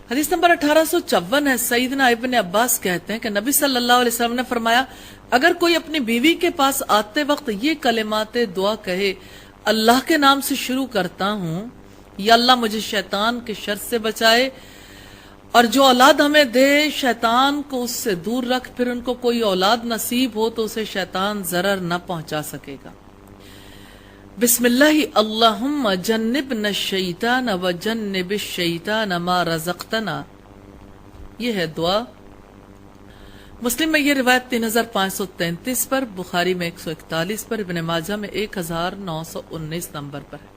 حدیث نمبر 1854 ہے. سیدنا ابن عباس کہتے ہیں کہ نبی صلی اللہ علیہ وسلم نے فرمایا اگر کوئی اپنی بیوی کے پاس آتے وقت یہ کلمات دعا کہے اللہ کے نام سے شروع کرتا ہوں یا اللہ مجھے شیطان کے شر سے بچائے اور جو اولاد ہمیں دے شیطان کو اس سے دور رکھ، پھر ان کو کوئی اولاد نصیب ہو تو اسے شیطان ضرر نہ پہنچا سکے گا. بسم اللہ اللہم جنبنا الشیطان وجنب الشیطان ما رزقتنا، یہ ہے دعا. مسلم میں یہ روایت 3533 پر، بخاری میں 141 پر، ابن ماجہ میں 1919 نمبر پر ہے.